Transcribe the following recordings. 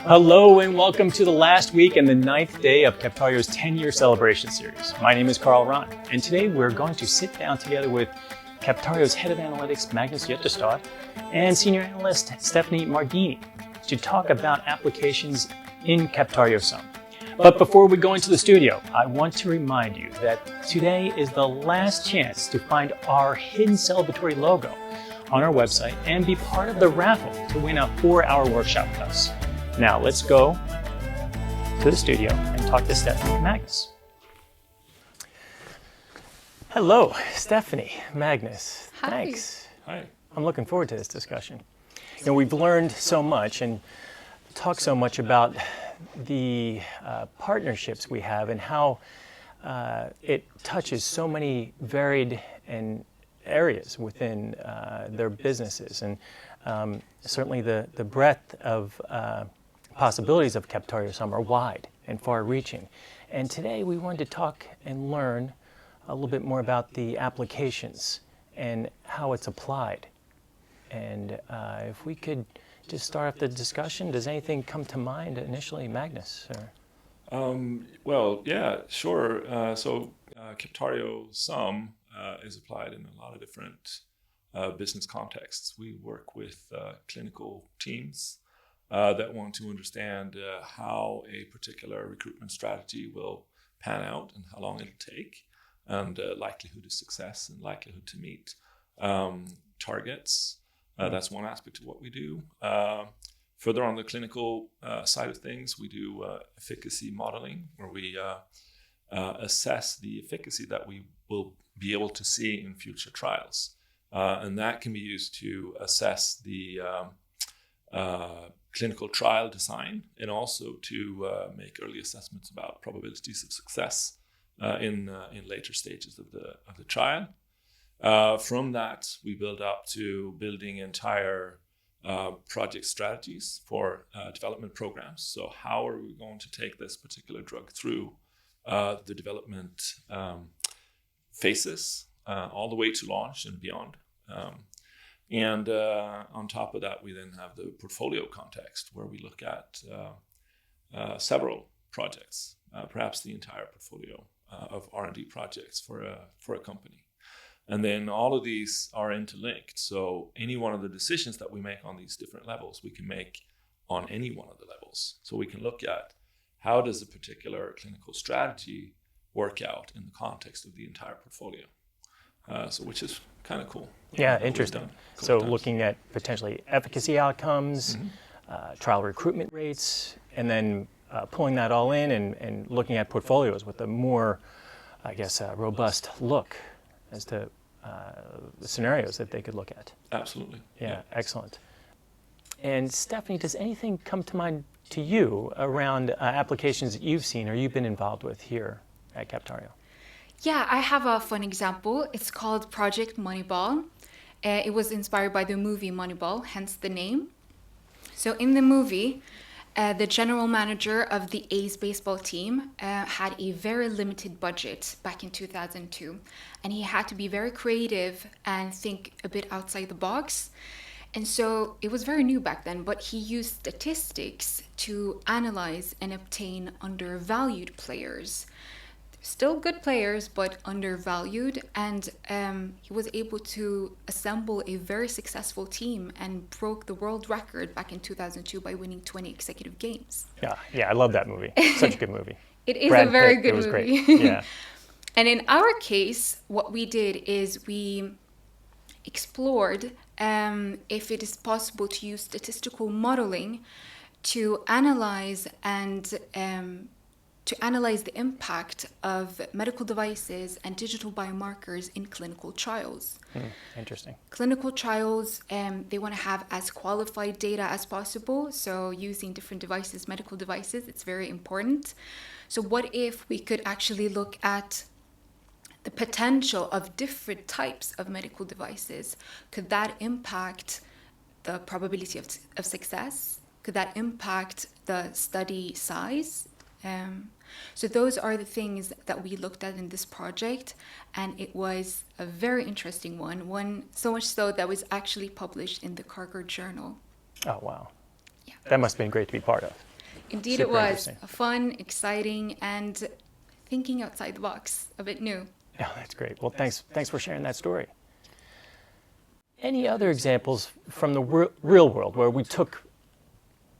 Hello and welcome to the last week and the 9th day of Captario's 10-year celebration series. My name is Karl Rahn, and today we're going to sit down together with Captario's Head of Analytics, Magnus Ytterstad, and Senior Analyst Stephanie Mardini to talk about applications in Captario SUM. But before we go into the studio, I want to remind you that today is the last chance to find our hidden celebratory logo on our website and be part of the raffle to win a 4-hour workshop with us. Now let's go to the studio and talk to Stephanie and Magnus. Hello, Stephanie, Magnus. Hi. Thanks. Hi. I'm looking forward to this discussion. You know, we've learned so much and talked so much about the partnerships we have and how it touches so many varied areas within their businesses, and certainly the breadth of possibilities of Captario SUM are wide and far-reaching. And today we wanted to talk and learn a little bit more about the applications and how it's applied. And if we could just start off the discussion, does anything come to mind initially, Magnus? Well, yeah, sure. Captario SUM is applied in a lot of different business contexts. We work with clinical teams that want to understand how a particular recruitment strategy will pan out and how long it'll take, and likelihood of success and likelihood to meet targets. That's one aspect of what we do. Further on the clinical side of things, we do efficacy modeling, where we assess the efficacy that we will be able to see in future trials. And that can be used to assess the clinical trial design and also to make early assessments about probabilities of success in later stages of the trial. From that, we build up to building entire project strategies for development programs. So how are we going to take this particular drug through the development phases all the way to launch and beyond? On top of that, we then have the portfolio context, where we look at several projects, perhaps the entire portfolio of R&D projects for a company. And then all of these are interlinked. So any one of the decisions that we make on these different levels, we can make on any one of the levels. So we can look at how does a particular clinical strategy work out in the context of the entire portfolio. Which is kind of cool. Yeah, interesting. So looking at potentially efficacy outcomes, trial recruitment rates, and then pulling that all in and looking at portfolios with a more, I guess, robust look as to the scenarios that they could look at. Absolutely. Yeah, excellent. And Stephanie, does anything come to mind to you around applications that you've seen or you've been involved with here at Captario? Yeah, I have a fun example. It's called Project Moneyball. It was inspired by the movie Moneyball, hence the name. So in the movie, the general manager of the A's baseball team had a very limited budget back in 2002. And he had to be very creative and think a bit outside the box. And so it was very new back then, but he used statistics to analyze and obtain undervalued players. Still good players, but undervalued, and he was able to assemble a very successful team and broke the world record back in 2002 by winning 20 consecutive games. Yeah, I love that movie. Such a good movie. It is Brad a very Pitt, good it was movie. Great. Yeah. And in our case, what we did is we explored if it is possible to use statistical modeling to analyze the impact of medical devices and digital biomarkers in clinical trials. Interesting. Clinical trials, they want to have as qualified data as possible. So using different devices, medical devices, it's very important. So what if we could actually look at the potential of different types of medical devices? Could that impact the probability of success? Could that impact the study size? So those are the things that we looked at in this project, and it was a very interesting one so much so that was actually published in the Karl Rahn journal. Oh, wow. Yeah. That must have been great to be part of. Indeed, Super it was interesting. fun, exciting, and thinking outside the box, a bit new. Yeah, that's great. Well, thanks for sharing that story. Any other examples from the real world where we took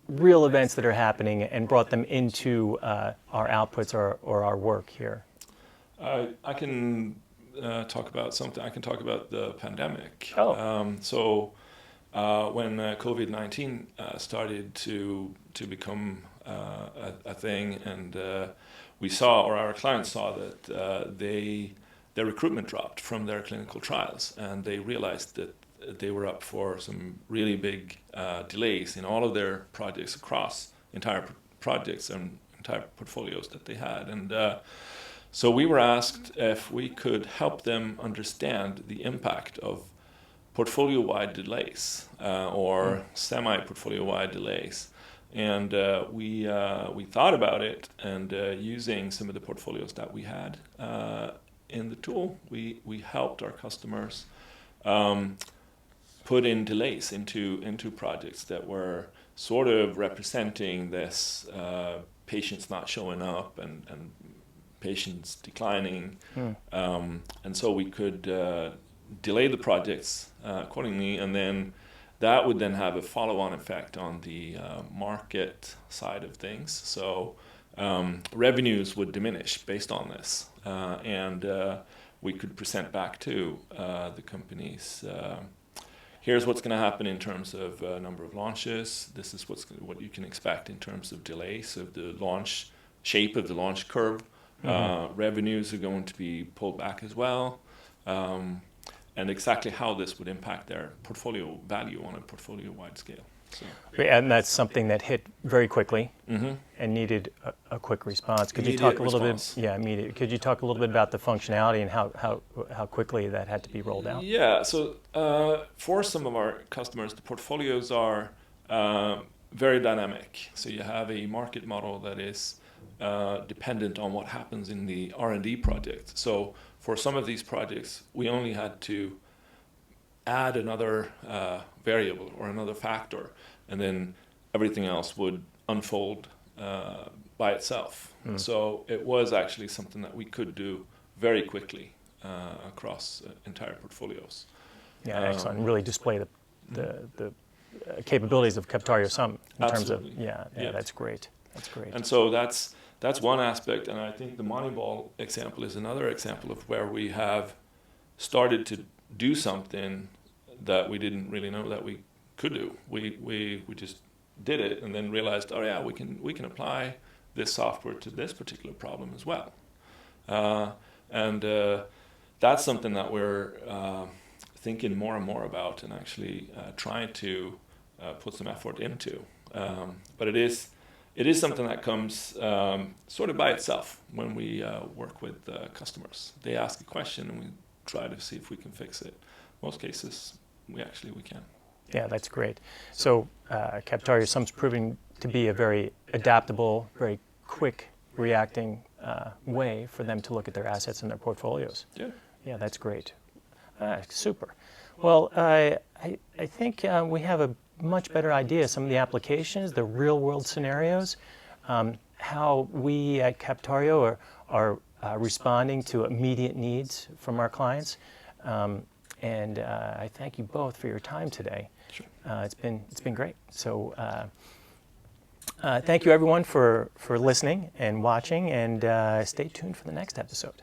real events that are happening and brought them into our outputs or our work here? I can talk about something. I can talk about the pandemic. Oh. When COVID-19 started to become a thing, and we saw, or our clients saw, that their recruitment dropped from their clinical trials, and they realized that they were up for some really big delays in all of their projects across entire projects and entire portfolios that they had. And so we were asked if we could help them understand the impact of portfolio-wide delays or semi-portfolio-wide delays. And we thought about it, and using some of the portfolios that we had in the tool, we helped our customers put in delays into projects that were sort of representing this patients not showing up and patients declining. And so we could delay the projects accordingly, and then that would then have a follow-on effect on the market side of things. So revenues would diminish based on this, and we could present back to the companies, here's what's going to happen in terms of number of launches. This is what you can expect in terms of delays of the launch, shape of the launch curve. Revenues are going to be pulled back as well, and exactly how this would impact their portfolio value on a portfolio-wide scale. So. And that's something that hit very quickly and needed a quick response. Could you talk a little bit? Yeah, immediate. Could you talk a little bit about the functionality and how quickly that had to be rolled out? Yeah. So for some of our customers, the portfolios are very dynamic. So you have a market model that is dependent on what happens in the R&D project. So for some of these projects, we only had to add another variable or another factor, and then everything else would unfold by itself. So it was actually something that we could do very quickly across entire portfolios. Yeah, excellent. And really display the capabilities of Captario SUM in terms of that's great. That's great. And so that's one aspect, and I think the Moneyball example is another example of where we have started to do something that we didn't really know that we could do. We just did it and then realized, oh yeah, we can apply this software to this particular problem as well. And that's something that we're thinking more and more about, and actually trying to put some effort into. But it is something that comes sort of by itself when we work with customers. They ask a question and we try to see if we can fix it. Most cases, we can. Yeah, that's great. So Captario SUM's proving to be a very adaptable, very quick reacting way for them to look at their assets and their portfolios. Yeah. Yeah, that's great. Super. Well, I think we have a much better idea of some of the applications, the real-world scenarios, how we at Captario are responding to immediate needs from our clients. And I thank you both for your time today. Sure. It's been great. So thank you everyone for listening and watching, and stay tuned for the next episode.